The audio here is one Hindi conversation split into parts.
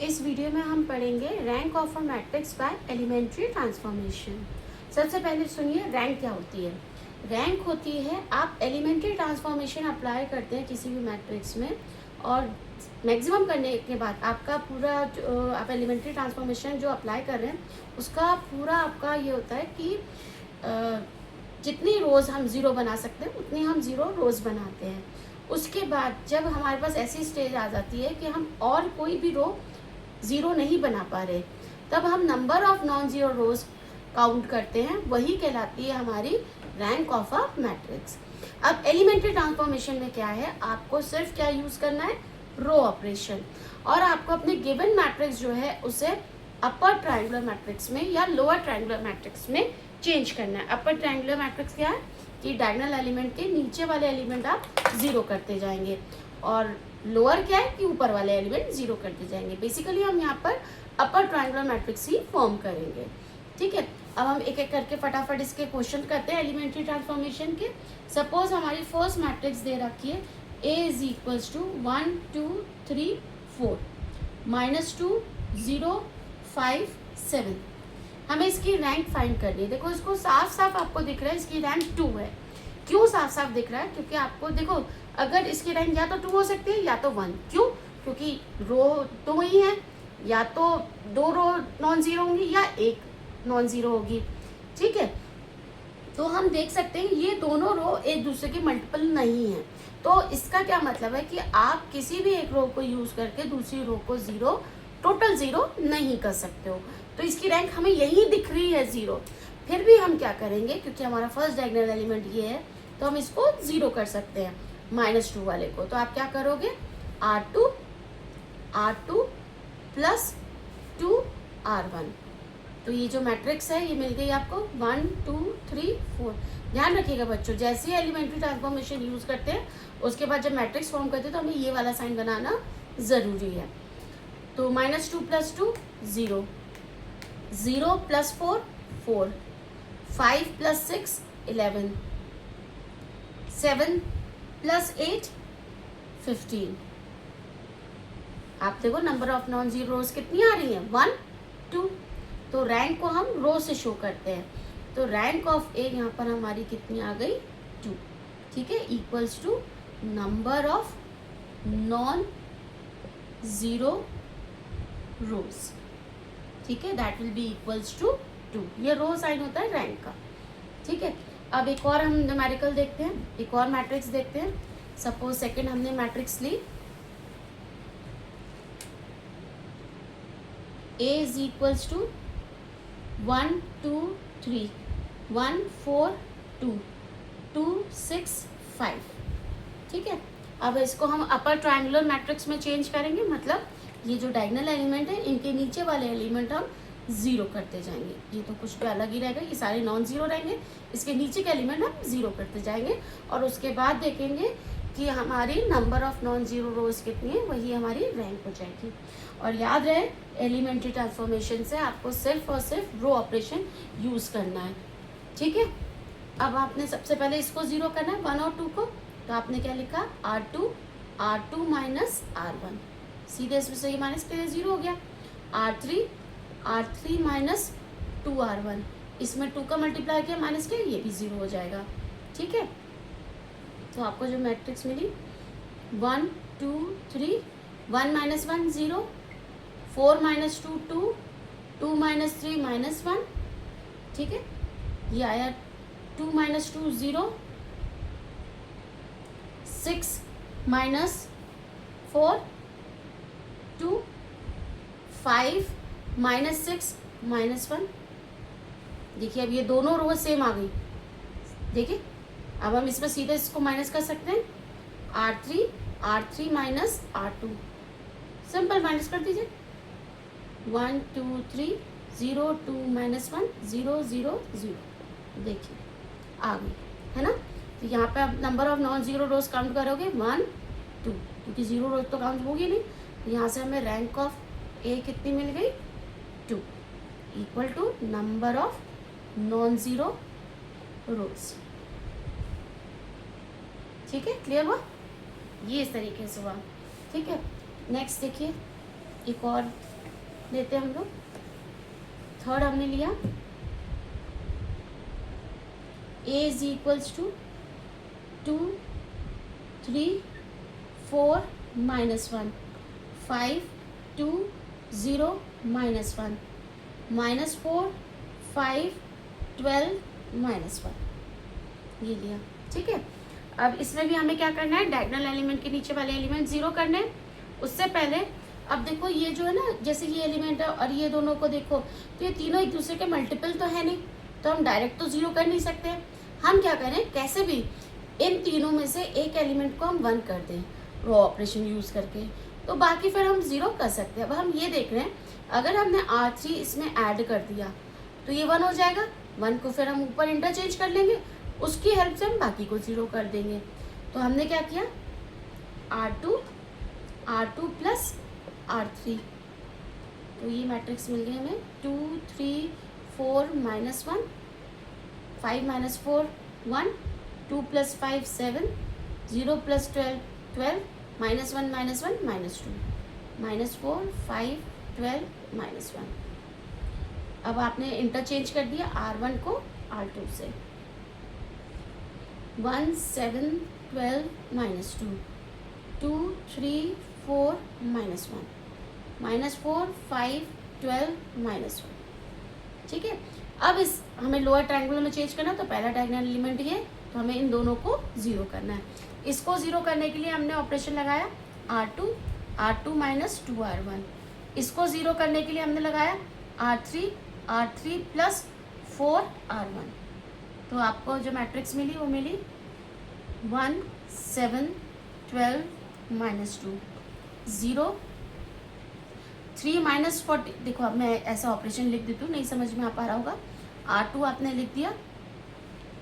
इस वीडियो में हम पढ़ेंगे rank of a matrix by elementary transformation. सबसे पहले सुनिए रैंक क्या होती है। रैंक होती है आप एलिमेंट्री ट्रांसफॉर्मेशन अप्लाई करते हैं किसी भी मैट्रिक्स में और मैक्सिमम करने के बाद आपका पूरा आप एलिमेंट्री ट्रांसफॉर्मेशन जो अप्लाई कर रहे हैं उसका पूरा आपका ये होता है कि जितनी रोज़ हम ज़ीरो बना सकते हैं उतनी हम ज़ीरो रोज़ बनाते हैं। उसके बाद जब हमारे पास ऐसी स्टेज आ जाती है कि हम और कोई भी रो ज़ीरो नहीं बना पा रहे, तब हम number of non zero rose count करते हैं, वही कहलाती है हमारी रैंक ऑफ अ मैट्रिक्स। अब एलिमेंट्री ट्रांसफॉर्मेशन में क्या है, आपको सिर्फ क्या यूज़ करना है, रो ऑपरेशन, और आपको अपने गिवन मैट्रिक्स जो है उसे अपर ट्रायंगुलर मैट्रिक्स में या लोअर ट्रायंगुलर मैट्रिक्स में चेंज करना है। अपर ट्रायंगुलर मैट्रिक्स क्या है कि डायगोनल एलिमेंट के नीचे वाले एलिमेंट आप ज़ीरो करते जाएंगे, और लोअर क्या है कि ऊपर वाले एलिमेंट ज़ीरो करते जाएंगे। बेसिकली हम यहाँ पर अपर ट्रायंगुलर मैट्रिक्स ही फॉर्म करेंगे। ठीक है, अब हम एक एक करके फटाफट इसके क्वेश्चन करते हैं एलिमेंट्री ट्रांसफॉर्मेशन के। सपोज हमारी फर्स्ट मैट्रिक्स दे रखी है A इज इक्वल्स टू 1 2 3 4 -2 0 5 7। हमें इसकी रैंक फाइंड करनी है। देखो इसको साफ साफ आपको दिख रहा है इसकी रैंक 2 है। क्यों साफ साफ दिख रहा है? क्योंकि आपको देखो अगर इसकी रैंक या तो 2 हो सकती है या तो 1। क्यों? क्योंकि रो तो वही है, या तो 2 रो नॉन ज़ीरो होंगी या एक नॉन ज़ीरो होगी। ठीक है, तो हम देख सकते हैं ये दोनों रो एक दूसरे के मल्टीपल नहीं है। तो इसका क्या मतलब है कि आप किसी भी एक रो को यूज़ करके दूसरी रो को ज़ीरो, टोटल ज़ीरो नहीं कर सकते हो। तो इसकी रैंक हमें यही दिख रही है ज़ीरो। फिर भी हम क्या करेंगे, क्योंकि हमारा फर्स्ट डायगोनल एलिमेंट ये है तो हम इसको ज़ीरो कर सकते हैं, -2 वाले को। तो आप क्या करोगे, R2 प्लस 2 R1। तो ये जो मैट्रिक्स है ये मिल गई आपको 1 2 3 4। ध्यान रखिएगा बच्चों, जैसे ही एलिमेंट्री ट्रांसफॉर्मेशन यूज़ करते हैं उसके बाद जब मैट्रिक्स फॉर्म करते हैं तो हमें ये वाला साइन बनाना ज़रूरी है। तो -2 प्लस 2 0, 0 प्लस 4 4, 5 प्लस 6 11, 7 प्लस 8 15। आप देखो number of non zero rows कितनी आ रही है, 1 2। तो रैंक को हम रो से शो करते हैं। तो रैंक ऑफ ए यहाँ पर हमारी कितनी आ गई, 2। ठीक है, equals to number of non zero rows. ठीक है, that will be equals to 2। ये रो साइन होता है रैंक का। ठीक है, अब एक और हम न्यूमेरिकल देखते हैं, एक और मैट्रिक्स देखते हैं। सपोज सेकंड हमने मैट्रिक्स ली A इज इक्वल्स टू 1 2 3 1 4 2 2 6 5। ठीक है, अब इसको हम अपर ट्रायंगुलर मैट्रिक्स में चेंज करेंगे, मतलब ये जो डायगोनल एलिमेंट है इनके नीचे वाले एलिमेंट हम ज़ीरो करते जाएंगे। ये तो कुछ भी अलग ही रहेगा, ये सारे नॉन ज़ीरो रहेंगे, इसके नीचे के एलिमेंट हम ज़ीरो करते जाएंगे और उसके बाद देखेंगे कि हमारी number of non zero rows कितनी है, वही हमारी रैंक हो जाएगी। और याद रहे एलिमेंट्री ट्रांसफॉर्मेशन से आपको सिर्फ और सिर्फ रो ऑपरेशन यूज़ करना है। ठीक है, अब आपने सबसे पहले इसको ज़ीरो करना है 1 और 2 को। तो आपने क्या लिखा, R2 माइनस R1, सीधे इसमें से ये माइनस के 0 हो गया। R3 माइनस 2 R1, इसमें 2 का मल्टीप्लाई किया माइनस के, ये भी 0 हो जाएगा। ठीक है, तो आपको जो मैट्रिक्स मिली 1 2 3, 1 माइनस 1 0, 4 माइनस 2 2, 2 माइनस 3 माइनस 1। ठीक है, ये आया 2 माइनस 2 0, 6 माइनस 4 2, 5 माइनस 6 माइनस 1। देखिए अब ये दोनों रो सेम आ गई। देखिए अब हम इसमें सीधे इसको माइनस कर सकते हैं, R3 minus R2, simple minus कर दीजिए। 1 2 3 0 2 माइनस 1 0 0 0। देखिए आ गई है ना। तो यहाँ पे आप number of non zero rows count करोगे 1 2, क्योंकि ज़ीरो रोज तो काउंट होगी नहीं। तो यहाँ से हमें रैंक ऑफ ए कितनी मिल गई, 2, equal to number of non zero rows. ठीक है, क्लियर हुआ? ये इस तरीके से हुआ। ठीक है, नेक्स्ट देखिए एक और लेते हैं हम लोग। थर्ड हमने लिया A इज इक्वल्स टू 2 3 4 -1 5 2 0 -1 -4 5 12 -1 ये लिया। ठीक है, अब इसमें भी हमें क्या करना है, डायगोनल एलिमेंट के नीचे वाले एलिमेंट जीरो करने हैं। उससे पहले अब देखो ये जो है ना, जैसे ये एलिमेंट है और ये दोनों को देखो, तो ये तीनों एक दूसरे के मल्टीपल तो है नहीं, तो हम डायरेक्ट तो जीरो कर नहीं सकते। हम क्या करें, कैसे भी इन तीनों में से एक एलिमेंट को हम 1 कर दें रो ऑपरेशन यूज करके, तो बाकी फिर हम जीरो कर सकते हैं। अब हम ये देख रहे हैं, अगर हमने R3 इसमें ऐड कर दिया तो ये 1 हो जाएगा। 1 को फिर हम ऊपर इंटरचेंज कर लेंगे, उसकी हेल्प से हम बाकी को जीरो कर देंगे। तो हमने क्या किया, R2 प्लस R3, तो ये मैट्रिक्स मिल गए हमें 2 3 4 -1 5 -4 1 2 + 5 7 0 + 12 12 -1 -1 -2 -4 5 12 -1। अब आपने इंटरचेंज कर दिया R1 को R2 से। 1 7 12 -2 2 3 4 -1 -4 5 12 -1। ठीक है, अब इस हमें लोअर ट्रायंगल में चेंज करना, तो पहला डायगोनल एलिमेंट ये, तो हमें इन दोनों को जीरो करना है। इसको जीरो करने के लिए हमने ऑपरेशन लगाया R2 - 2R1। इसको जीरो करने के लिए हमने लगाया R3 + 4R1। तो आपको जो मैट्रिक्स मिली वो मिली 1 7 12 -2 0 3 -40। देखो अब मैं ऐसा ऑपरेशन लिख देती हूँ, नहीं समझ में आ पा रहा होगा। R2 आपने लिख दिया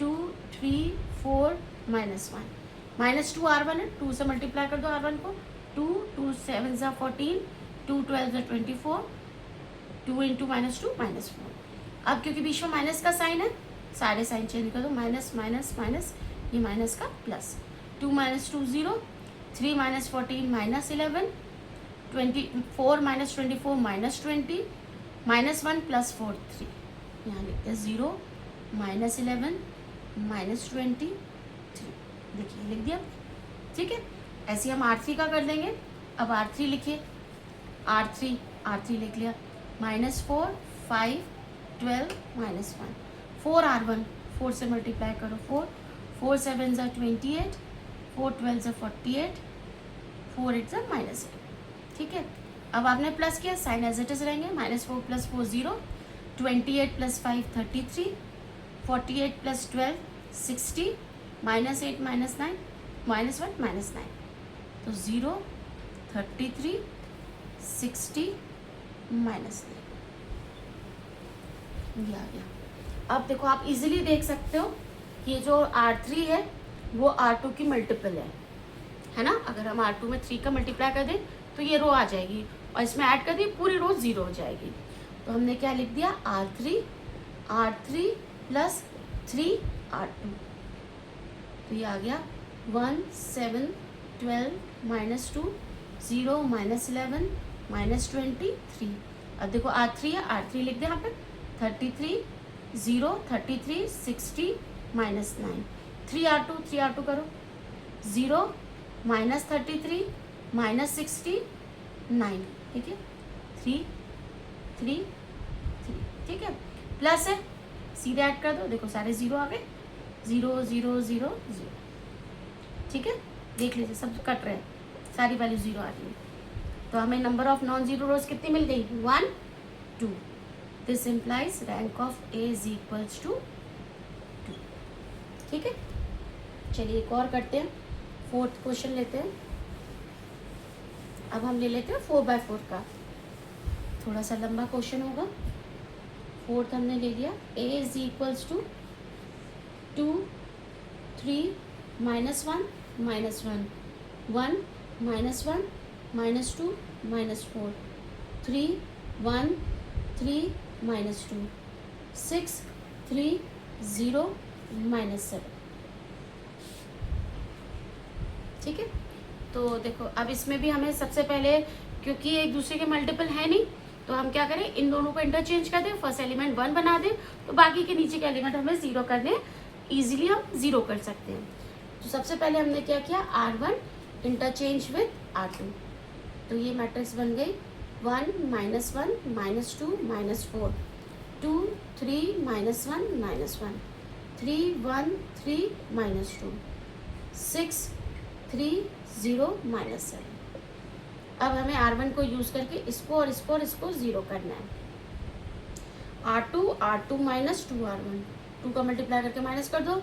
2 3 4 -1 -2 R1 है, 2 से मल्टीप्लाई कर दो R1 को। 2 2 7 = 14 2 12 = 24 2 × -2 -4। अब क्योंकि बीच में माइनस का साइन है, सारे साइन चेंज कर दो, माइनस माइनस माइनस, ये माइनस का प्लस। 2 - 2 0 3 - 14 -11 24 - 24 -20 -1 + 4 3। यहाँ लिखते हैं 0 -11 -23। देखिए लिख दिया। ठीक है, ऐसे हम R3 का कर देंगे। अब R3 लिखिए, R3 लिख लिया -4 5 12 -1 4 R1, 4 से मल्टीप्लाई करो 4 4 7 = 28 4 12 = 48 4 8 = -8। ठीक है, अब आपने प्लस किया, साइन एज इट इज रहेंगे। -4 + 4 0 28 + 5 33 48 + 12 60 -8 -9 -1 -9, तो 0 33 60 -9 ये आ गया। अब देखो आप इजीली देख सकते हो, ये जो R3 है वो R2 की मल्टीपल है ना। अगर हम R2 में 3 का मल्टीप्लाई कर दें तो ये रो आ जाएगी, और इसमें ऐड कर दी पूरी रो 0 हो जाएगी। तो हमने क्या लिख दिया, R3 + 3 R2, तो ये आ गया 1 7 12 -2 0 -11 -23। अब देखो R3 है, R3 लिख दे यहाँ पे 33 0 33 60 -9 3 R2 करो 0 -33 -60 9। ठीक है, 3 3 3। ठीक है, प्लस है, सीधे ऐड कर दो, देखो सारे 0 आ गए, 0 0 0 0। ठीक है, देख लीजिए सब कट रहे हैं, सारी वैल्यू 0 आ रही है। तो हमें number of non zero rows कितनी मिल गई, 1 2। This implies rank of A is equals to 2। ठीक है, चलिए एक और करते हैं, 4th क्वेश्चन लेते हैं। अब हम ले लेते हैं 4/4 का, थोड़ा सा लंबा क्वेश्चन होगा। 4th हमने ले लिया, A इज इक्वल्स टू 2 3 -1 -1 1 -1 -2 -4 3 1 3 -2 6 3 0 -7। ठीक है, तो देखो अब इसमें भी हमें सबसे पहले, क्योंकि एक दूसरे के मल्टीपल है नहीं, तो हम क्या करें, इन दोनों को इंटरचेंज कर दें, फर्स्ट एलिमेंट 1 बना दें, तो बाकी के नीचे के एलिमेंट हमें 0 करने, ईजिली हम 0 कर सकते हैं। तो सबसे पहले हमने क्या किया, R1 इंटरचेंज विद R2, तो ये मैट्रिक्स बन गई 1 -1 -2 -4 2 3 -1 -1 3 1 3 -2 6 3 0 -7। अब हमें R1 को यूज करके इसको और इसको और इसको 0 करना है। R2 माइनस 2R1, 2 का मल्टीप्लाई करके माइनस कर दो,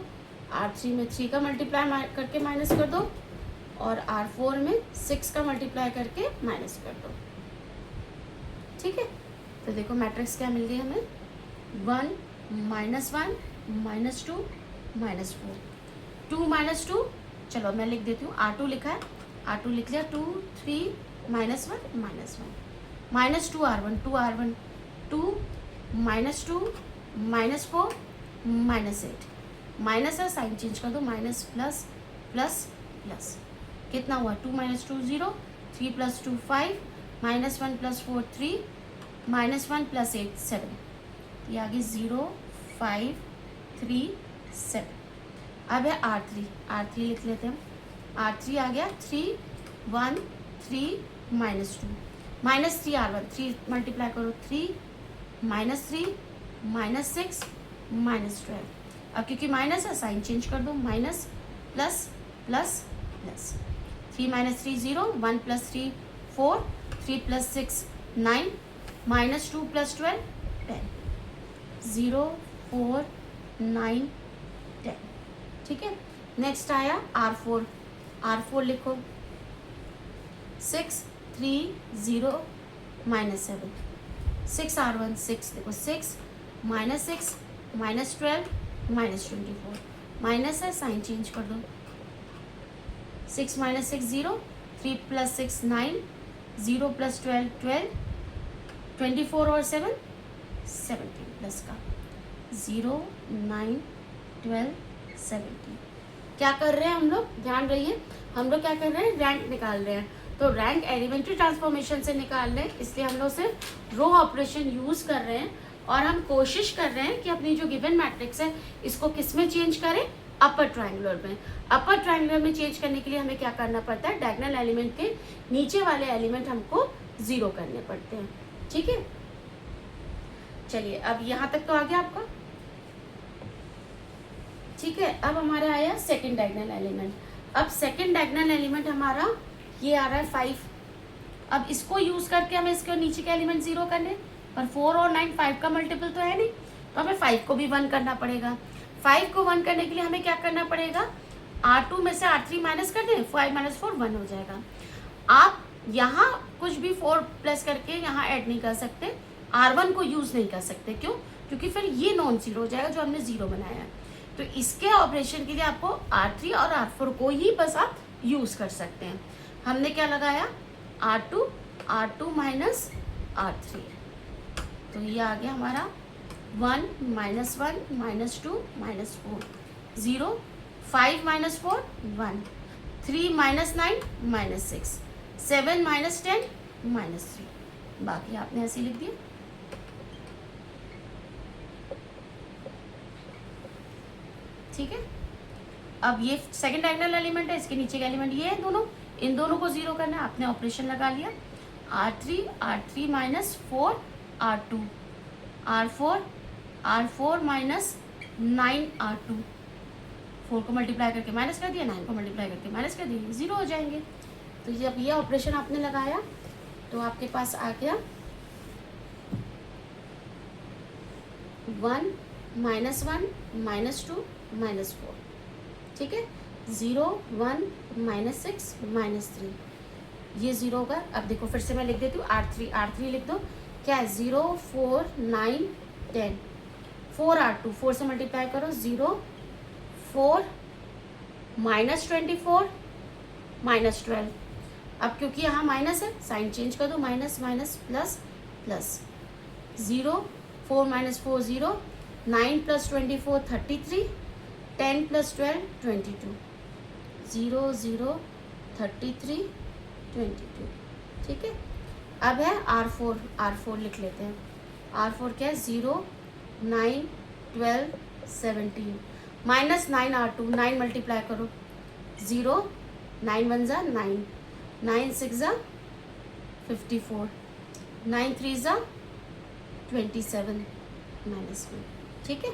R3 में 3 का मल्टीप्लाई करके माइनस कर दो, और R4 में 6 का मल्टीप्लाई करके माइनस कर दो। ठीक है, तो देखो मैट्रिक्स क्या मिल गई हमें, 1 -1 -2 -4 2 -2। चलो मैं लिख देती हूँ, R2 लिखा है, R2 लिख लिया, 2 3 -1 -1 -2R1 2R1 2 -2 -4 -8, माइनस है साइन चेंज कर दो, माइनस प्लस प्लस प्लस, कितना हुआ 2 - 2 0 3 + 2 5 -1 + 4 3 -1 + 8 7, ये आगे 0 5 3 7। अब है R3 लिख लेते हैं, R3 आ गया 3 1 3 -2 -3R1 3 मल्टीप्लाई करो 3 -3 -6 -12। अब क्योंकि माइनस है साइन चेंज कर दो, माइनस प्लस प्लस प्लस, 3 - 3 0 1 + 3 4 3 + 6 9 -2 + 12 10 0 4 9 10। ठीक है, नेक्स्ट आया R4 लिखो 6 3 0 -7 6R1 6 देखो 6 -6 -12 -24, माइनस है साइन चेंज कर दो, 6 - 6 0 3 + 6 9 0 + 12 12 24 और 7 17 प्लस का 0 9 12 17। क्या कर रहे हैं हम लोग, ध्यान रहिए, हम लोग क्या कर रहे हैं, रैंक निकाल रहे हैं। तो रैंक एलिमेंट्री ट्रांसफॉर्मेशन से निकाल रहे हैं, इसलिए हम लोग सिर्फ रो ऑपरेशन यूज कर रहे हैं, और हम कोशिश कर रहे हैं कि अपनी जो गिवन मैट्रिक्स है इसको किस में चेंज करें, अपर ट्रायंगुलर में। अपर ट्रायंगुलर में चेंज करने के लिए हमें क्या करना पड़ता है, डायगोनल एलिमेंट के नीचे वाले एलिमेंट हमको 0 करने पड़ते हैं। ठीक है, चलिए अब यहाँ तक तो आ गया आपका। ठीक है, अब हमारा आया सेकंड डायगोनल एलिमेंट। अब सेकंड डायगोनल एलिमेंट हमारा ये आ रहा है 5। अब इसको यूज करके हमें इसके नीचे के एलिमेंट 0 करने, पर 4 और 9 5 का मल्टीपल तो है नहीं, तो हमें 5 को भी 1 करना पड़ेगा। 5 को 1 करने के लिए हमें क्या करना पड़ेगा, R2 में से R3 माइनस कर दें, 5 - 4 1 हो जाएगा। आप यहाँ कुछ भी 4 प्लस करके यहाँ ऐड नहीं कर सकते, R1 को यूज नहीं कर सकते, क्यों, क्योंकि फिर ये नॉन जीरो हो जाएगा जो हमने 0 बनाया है। तो इसके ऑपरेशन के लिए आपको R3 और R4 को ही बस आप यूज कर सकते हैं। हमने क्या लगाया, R2 माइनस R3, तो ये आ गया हमारा 1 -1 -2 -4 0 5 - 4 1 3 - 9 -6 7 - 10 -3, बाकी आपने ऐसे लिख दिया। ठीक है, अब ये सेकंड डायगोनल एलिमेंट है, इसके नीचे का एलिमेंट ये है, दोनों, इन दोनों को 0 करना है, आपने ऑपरेशन लगा लिया। R3 -4 R2 R4 -9 R2, 4 को मल्टीप्लाई करके माइनस कर दिया, 9 को मल्टीप्लाई करके माइनस कर दिया, 0 हो जाएंगे। तो जब ये ऑपरेशन आपने लगाया तो आपके पास आ गया 1 -1 -2 -4। ठीक है, 0 1 -6 -3, ये 0 होगा। अब देखो फिर से मैं लिख देती हूँ, R3 लिख दो, क्या है 0 4 9 10 4 R2, 4 से मल्टीप्लाई करो, 0 4 -24 -12। अब क्योंकि यहाँ माइनस है साइन चेंज कर दो, माइनस माइनस प्लस प्लस, 0 4 - 4 0 9 + 24 33 10 + 12 22 0 0 33 22। ठीक है, अब है R4 लिख लेते हैं। R4 क्या है? 0, 9, 12, 17 माइनस 9 R2, 9 मल्टीप्लाई करो, 0, 9 1 ज़ा 9, 9 6 ज़ा 54, 9 3 ज़ा 27 माइनस 1। ठीक है,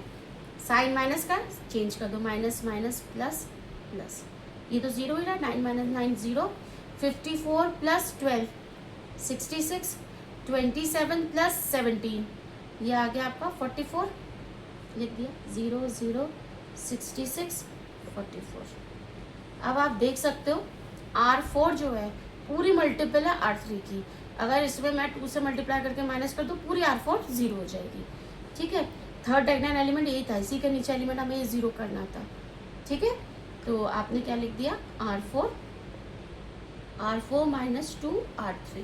साइन माइनस का चेंज कर दो, माइनस माइनस प्लस प्लस, ये तो 0 ही रहा, 9 माइनस 9 0, 54 प्लस 12 66, 27 प्लस 17, ये आ गया आपका 44, लिख दिया, 0 0 66 44। अब आप देख सकते हो R4 जो है पूरी मल्टीपल है R3 की, अगर इसमें मैं 2 से मल्टीप्लाई करके माइनस कर दूँ पूरी R4 0 हो जाएगी। ठीक है, थर्ड डायगोनल एलिमेंट यही था, इसी के नीचे एलिमेंट हमें ये 0 करना था। ठीक है, तो आपने क्या लिख दिया? R4 माइनस 2 R3,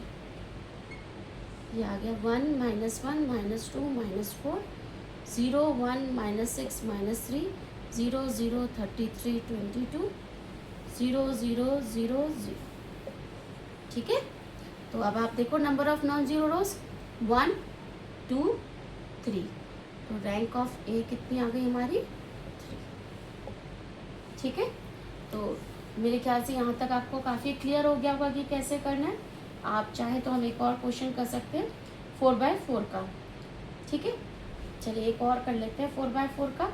ये आ गया 1 minus 1 minus 2 minus 4, 0 1 minus 6 minus 3, 0 0 33 22, 0 0 0 0। ठीक है, तो अब आप देखो नंबर ऑफ नॉन जीरो रोज 1 2 3, तो रैंक ऑफ ए कितनी आ गई हमारी? 3। ठीक है, तो मेरे ख्याल से यहाँ तक आपको काफ़ी क्लियर हो गया होगा कि कैसे करना है। आप चाहे तो हम एक और क्वेश्चन कर सकते हैं 4x4 का। ठीक है, चलिए एक और कर लेते हैं 4x4 का।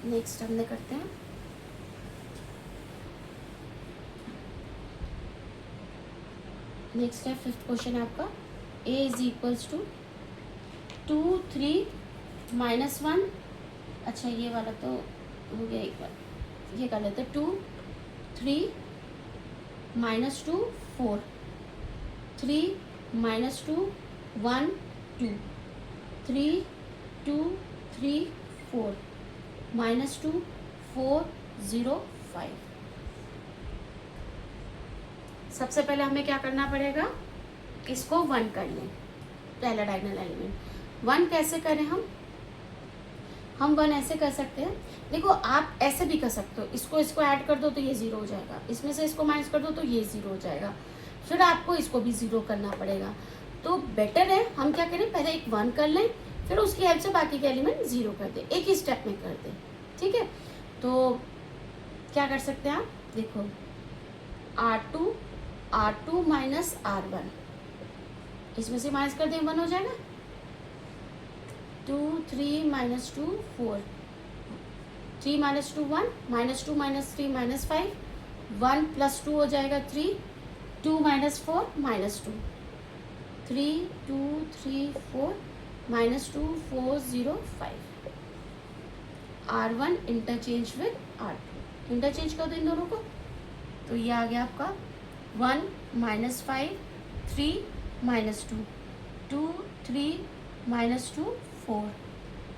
नेक्स्ट हमने करते हैं नेक्स्ट है 5th क्वेश्चन है आपका, a is equals to 2 3 minus 1। अच्छा ये वाला तो हो गया, एक बार ये कर लेते हैं 2 3 माइनस 2 4, 3 माइनस 2 1 2, 3 2 3 4 माइनस 2 4 0 5। सबसे पहले हमें क्या करना पड़ेगा? इसको 1 कर लें, पहला डायगोनल एलिमेंट। 1 कैसे करें हम 1 ऐसे कर सकते हैं, देखो आप ऐसे भी कर सकते हो, इसको ऐड कर दो तो ये 0 हो जाएगा, इसमें से इसको माइनस कर दो तो ये 0 हो जाएगा, फिर आपको इसको भी 0 करना पड़ेगा। तो बेटर है हम क्या करें, पहले एक 1 कर लें, फिर उसकी हेल्प से बाकी के एलिमेंट 0 कर दें, एक ही स्टेप में कर दें। ठीक है, तो क्या कर सकते हैं आप, देखो R2 माइनस R1, इसमें से माइनस कर दें 1 हो जाएगा, 2 3 minus 2 4, 3 minus 2 1, minus 2 minus 3 minus 5, 1 plus 2 हो जाएगा 3, 2 minus 4 minus 2, 3 2 3 4 minus 2 4 0 5। R1 interchange with R2, interchange कर दो इन दोनों को, तो ये आ गया आपका 1 माइनस 5 3 माइनस 2 2 3 माइनस 2 4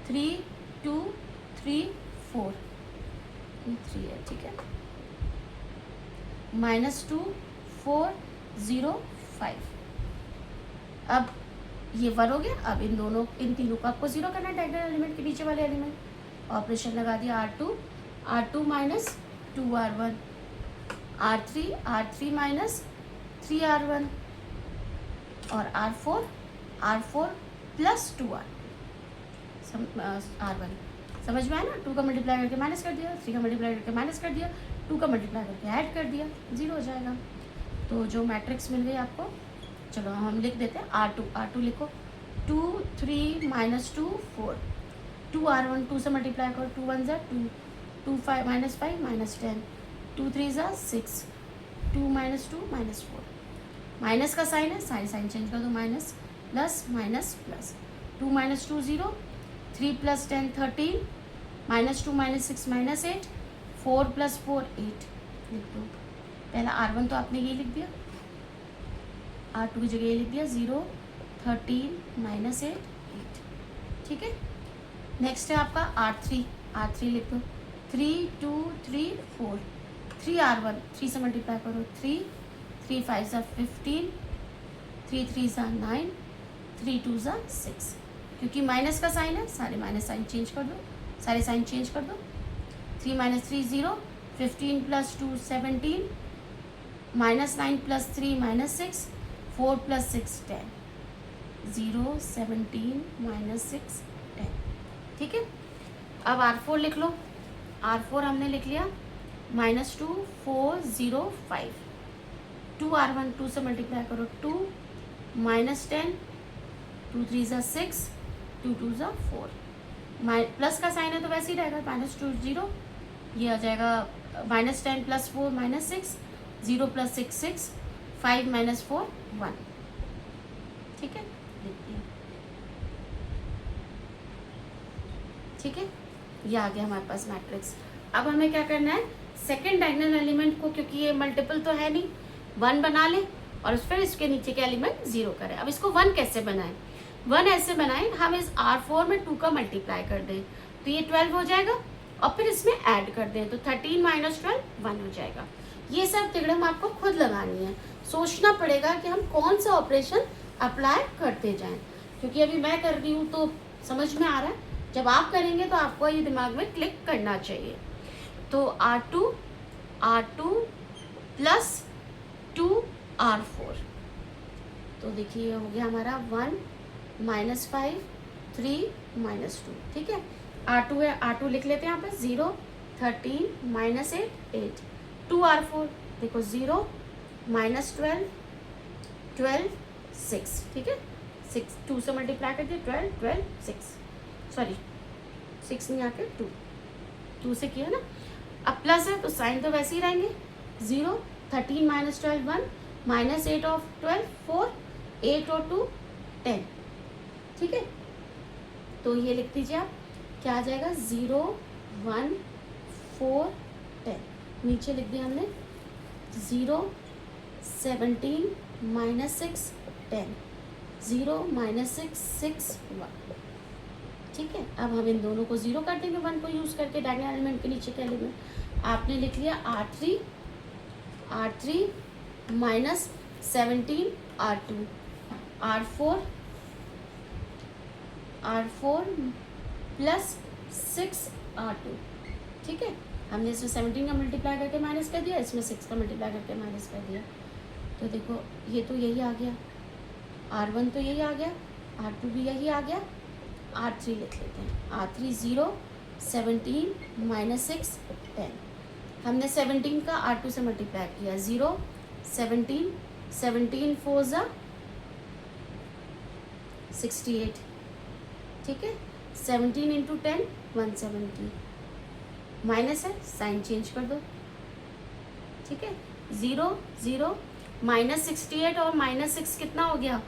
3 2 3 4 3 है। ठीक है, माइनस 2 4 0 5। अब ये 1 हो गया, अब इन तीनों को आपको 0 करना है, डायगोनल एलिमेंट के नीचे वाले एलिमेंट। ऑपरेशन लगा दिया R2 minus 2 R1, R3 minus 3 R1 और R4 प्लस 2 R1। समझ में आया ना, 2 का मल्टीप्लाई करके माइनस कर दिया, 3 का मल्टीप्लाई करके माइनस कर दिया, 2 का मल्टीप्लाई करके ऐड कर दिया, 0 हो जाएगा। तो जो मैट्रिक्स मिल गई आपको, चलो हम लिख देते हैं R2 लिखो, 2 3 माइनस 2 4, 2 R1 2 से मल्टीप्लाई करो, 2 1 ज़ा 2, 2 5 माइनस 5 माइनस 10, 2 3 ज़ा 6, 2 माइनस 2 माइनस 4, माइनस का साइन है, साइन चेंज कर दो, minus plus minus plus, 2 minus 2 0, 3 plus 10 13, minus 2 minus 6 minus 8, 4 plus 4 8 लिख दो। पहला R1 तो आपने ये लिख दिया, R2 की जगह ये लिख दिया 0 13 माइनस 8 8। ठीक है, नेक्स्ट है आपका R3 लिख दो, 3 2 3 4, 3 R1 3 से मल्टीप्लाई करो, 3 5 ज़ा 15, 3 3 ज़ा 9, 3 2 ज़ा 6। क्योंकि माइनस का साइन है, सारे माइनस साइन चेंज कर दो, सारे साइन चेंज कर दो, 3 माइनस 3 0, 15 प्लस 2 17, -9 प्लस 3 -6, 4 प्लस 6 10, 0 17 -6 10। ठीक है, अब R4 लिख लो। R4 हमने लिख लिया -2 4 0 5, 2R1 2 से मल्टीप्लाई करो 2 -10, 2 3 ज़ा 6, 2 2 ज़ा 4, प्लस का साइन है तो वैसे ही रहेगा, -2 0, ये आ जाएगा -10 प्लस 4 -6, 0 प्लस 6 6, 5 -4 1। ठीक है, लिखते हैं। ठीक है, ये आ गया हमारे पास मैट्रिक्स। अब हमें क्या करना है, सेकंड डायगोनल एलिमेंट को, क्योंकि ये मल्टीपल तो है नहीं, 1 बना ले और फिर इसके नीचे के एलिमेंट 0 करें। अब इसको 1 कैसे बनाएं, 1 ऐसे बनाएं, हम इस R4 में 2 का मल्टीप्लाई कर दें तो ये 12 हो जाएगा और फिर इसमें ऐड कर दें तो 13 - 12 1 हो जाएगा। ये सब तिगड़म आपको खुद लगानी है, सोचना पड़ेगा कि हम कौन सा ऑपरेशन अप्लाई करते जाएं, क्योंकि अभी मैं कर रही हूँ तो समझ में आ रहा है, जब आप करेंगे तो आपको ये दिमाग में क्लिक करना चाहिए। तो R2 प्लस 2 R4, तो देखिए हो गया हमारा 1 -5 3 -2। ठीक है, R2 है, R2 लिख लेते हैं यहाँ पे 0 13 -8 8, 2 R4 देखो 0 -12 12 6। ठीक है, 6 2 से मल्टीप्लाई कर दिया 12 12 6, सॉरी 6 नहीं आके 2 से किया ना। अब प्लस है तो साइन तो वैसे ही रहेंगे, 0 13 -12 1, -8 ऑफ 12 4, 8 और 2 10। ठीक है, तो ये लिख दीजिए आप, क्या आ जाएगा 0 1 4 10, नीचे लिख दिया हमने 0 17 -6 10, 0 -6 6 1। ठीक है, अब हम इन दोनों को 0 कर देंगे 1 को यूज़ करके, डायगोनल एलिमेंट के नीचे के एलिमेंट। आपने लिख लिया R3 -17 R2, R4 plus 6 R2। ठीक है, हमने इसमें 17 का मल्टीप्लाई करके माइनस कर दिया, इसमें 6 का मल्टीप्लाई करके माइनस कर दिया, तो देखो ये तो यही आ गया, R1 तो यही आ गया, R2 भी यही आ गया, R3 लिख लेते हैं, R3 0 17 -6 10, हमने 17 का R2 से मल्टीप्लाई किया 0 17 17 4 ज़ा 68। ठीक है, 17 × 10 170, माइनस है साइन चेंज कर दो। ठीक है, 0 0 -68 और -6 कितना हो गया,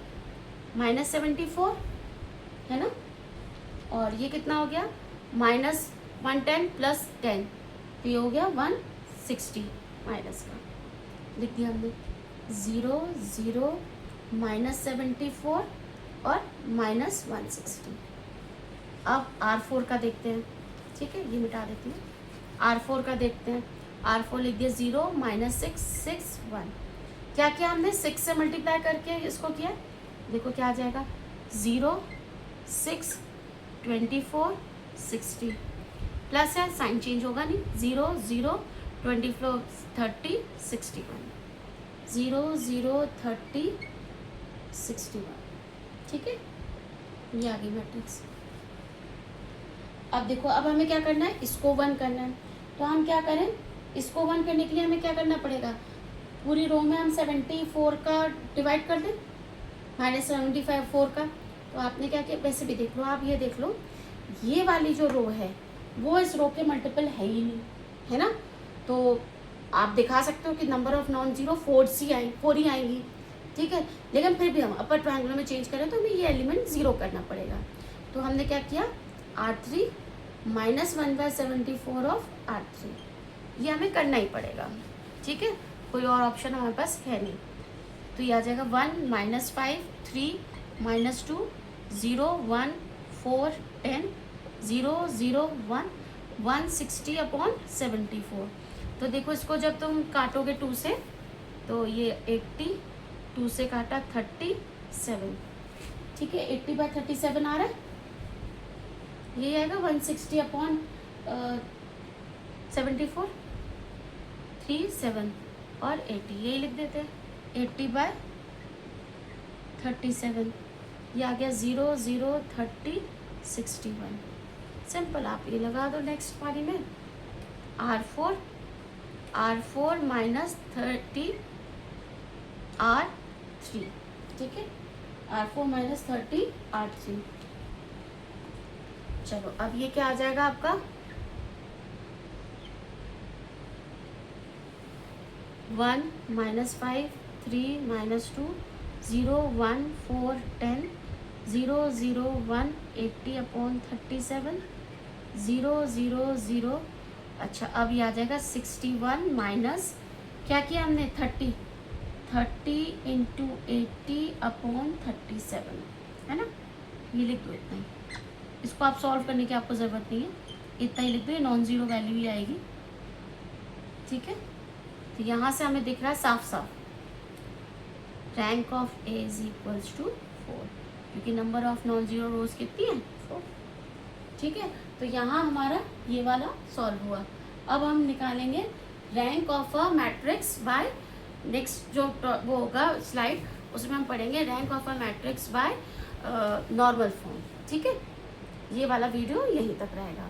-74 है ना, और ये कितना हो गया -110 प्लस 10, तो ये हो गया 160 माइनस का, लिख दिया हमने 0 0 -74 और -160। अब R4 का देखते हैं। ठीक है, ये मिटा देती हूँ, R4 का देखते हैं। R4 लिख दिया 0 -6 6 1, क्या किया हमने 6 से मल्टीप्लाई करके इसको किया, देखो क्या आ जाएगा 0 6 24 60, प्लस है साइन चेंज होगा नहीं, 0 0 24 30 61, 0 0 30 61। ठीक है, ये आ गई मैट्रिक्स। अब देखो, अब हमें क्या करना है, इसको 1 करना है, तो हम क्या करें, इसको 1 करने के लिए हमें क्या करना पड़ेगा, पूरी रो में हम 74 का डिवाइड कर दें, -74 का, तो आपने क्या किया, वैसे भी देख लो आप, ये देख लो, ये वाली जो रो है वो इस रो के मल्टीपल है ही नहीं, है ना, तो आप दिखा सकते हो कि नंबर ऑफ नॉन जीरो 4 ही आएंगी। ठीक है, लेकिन फिर भी हम अपर ट्रायंगल में चेंज करें तो हमें ये एलिमेंट 0 करना पड़ेगा, तो हमने क्या किया, R3 -1/74 ऑफ R3, ये हमें करना ही पड़ेगा। ठीक है, कोई और ऑप्शन हमारे पास है नहीं, तो ये आ जाएगा 1 -5 3 -2 0 1 4 10 0 0 1 160/74। तो देखो इसको जब तुम काटोगे 2 से तो ये 80, 2 से काटा 37। ठीक है, 80/37 आ रहा है, ये आएगा 160/74। 37 और 80, यही लिख देते हैं 80/37, ये आ गया 0 0 30 61। सिंपल, आप ये लगा दो नेक्स्ट पारी में, R4 माइनस 30 R3, ठीक है, R4 माइनस 30 R3। चलो अब ये क्या आ जाएगा आपका 1 माइनस 5 3 माइनस 2 0 1 4 10 0 0 1 80/37 0 0 0। अच्छा अब ये आ जाएगा 61 माइनस क्या किया हमने 30 इंटू 80/37, है ना, ये लिख दो इतना ही। इसको आप सॉल्व करने की आपको ज़रूरत नहीं है, इतना ही लिख दो, ये नॉन ज़ीरो वैल्यू ही आएगी, ठीक है। तो यहाँ से हमें दिख रहा है साफ साफ rank of A is equals to 4, क्योंकि number of non zero rows कितनी है 4, ठीक है। तो यहाँ हमारा ये वाला सॉल्व हुआ। अब हम निकालेंगे rank of a matrix bye, next जो वो होगा स्लाइड उसमें हम पढ़ेंगे rank of a matrix by normal form, ठीक है। ये वाला वीडियो यहीं तक रहेगा।